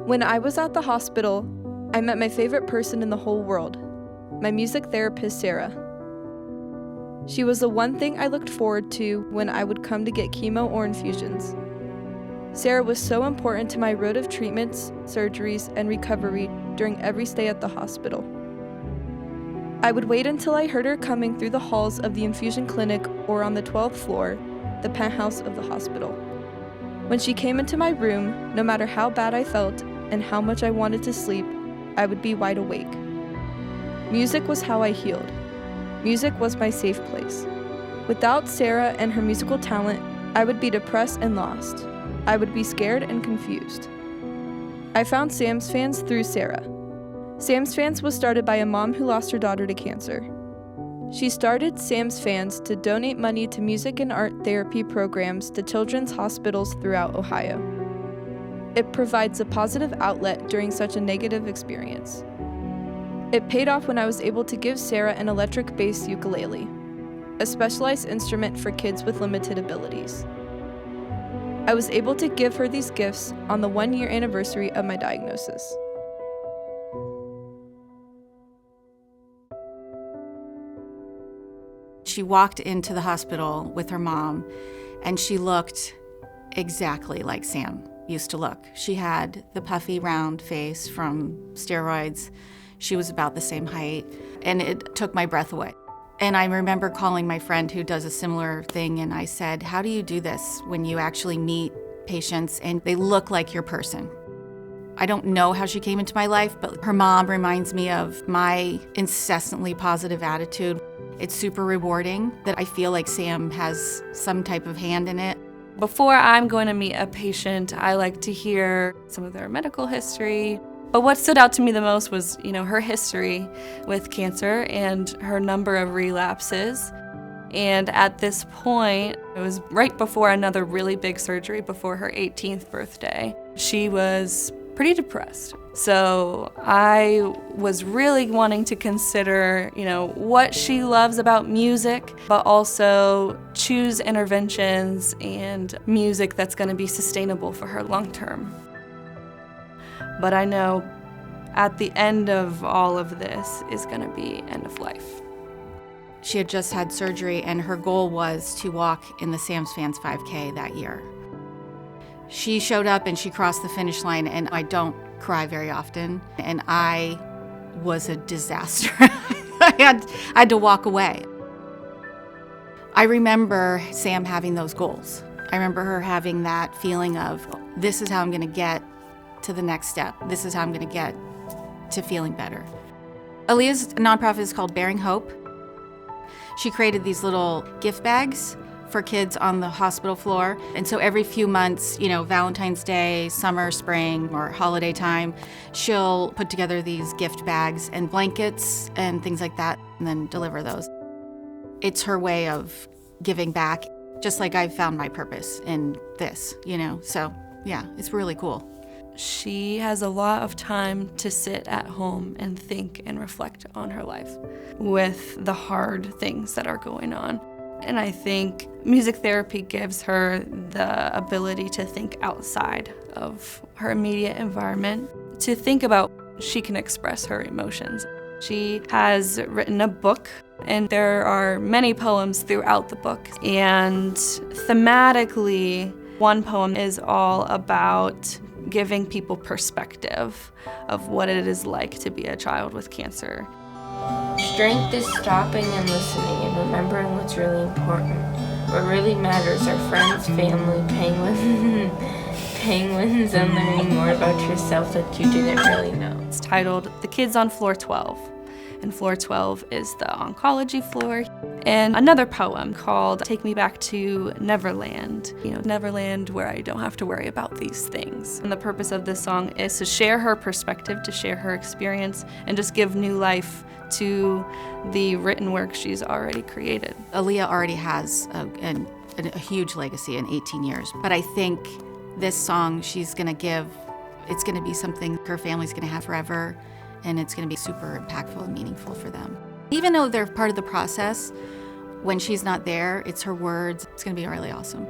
When I was at the hospital, I met my favorite person in the whole world, my music therapist, Sarah. She was the one thing I looked forward to when I would come to get chemo or infusions. Sarah was so important to my road of treatments, surgeries, and recovery during every stay at the hospital. I would wait until I heard her coming through the halls of the infusion clinic or on the 12th floor, the penthouse of the hospital. When she came into my room, no matter how bad I felt and how much I wanted to sleep, I would be wide awake. Music was how I healed. Music was my safe place. Without Sarah and her musical talent, I would be depressed and lost. I would be scared and confused. I found SamsFans through Sarah. SamsFans was started by a mom who lost her daughter to cancer. She started SamsFans to donate money to music and art therapy programs to children's hospitals throughout Ohio. It provides a positive outlet during such a negative experience. It paid off when I was able to give Sarah an electric bass ukulele, a specialized instrument for kids with limited abilities. I was able to give her these gifts on the 1-year anniversary of my diagnosis. She walked into the hospital with her mom, and she looked exactly like Sam used to look. She had the puffy, round face from steroids. She was about the same height, and it took my breath away. And I remember calling my friend who does a similar thing, and I said, how do you do this when you actually meet patients and they look like your person? I don't know how she came into my life, but her mom reminds me of my incessantly positive attitude. It's super rewarding that I feel like Sam has some type of hand in it. Before I'm going to meet a patient, I like to hear some of their medical history. But what stood out to me the most was, her history with cancer and her number of relapses. And at this point, it was right before another really big surgery, before her 18th birthday. She was pretty depressed. So I was really wanting to consider, what she loves about music, but also choose interventions and music that's going to be sustainable for her long term. But I know at the end of all of this is going to be end of life. She had just had surgery, and her goal was to walk in the SamsFans 5K that year. She showed up and she crossed the finish line, and I don't cry very often, and I was a disaster. I had to walk away. I remember Sam having those goals. I remember her having that feeling of, this is how I'm going to get to the next step. This is how I'm going to get to feeling better. Alea's nonprofit is called Bearing Hope. She created these little gift bags for kids on the hospital floor. And so every few months, Valentine's Day, summer, spring, or holiday time, she'll put together these gift bags and blankets and things like that, and then deliver those. It's her way of giving back, just like I've found my purpose in this, So, yeah, it's really cool. She has a lot of time to sit at home and think and reflect on her life with the hard things that are going on. And I think music therapy gives her the ability to think outside of her immediate environment, to think about she can express her emotions. She has written a book, and there are many poems throughout the book. And thematically, one poem is all about giving people perspective of what it is like to be a child with cancer. Strength is stopping and listening and remembering what's really important. What really matters are friends, family, penguins, and learning more about yourself that you didn't really know. It's titled The Kids on Floor 12. And floor 12 is the oncology floor. And another poem called Take Me Back to Neverland. Neverland where I don't have to worry about these things. And the purpose of this song is to share her perspective, to share her experience, and just give new life to the written work she's already created. Alea already has a huge legacy in 18 years. But I think this song she's going to give, it's going to be something her family's going to have forever. And it's going to be super impactful and meaningful for them. Even though they're part of the process, when she's not there, it's her words. It's going to be really awesome.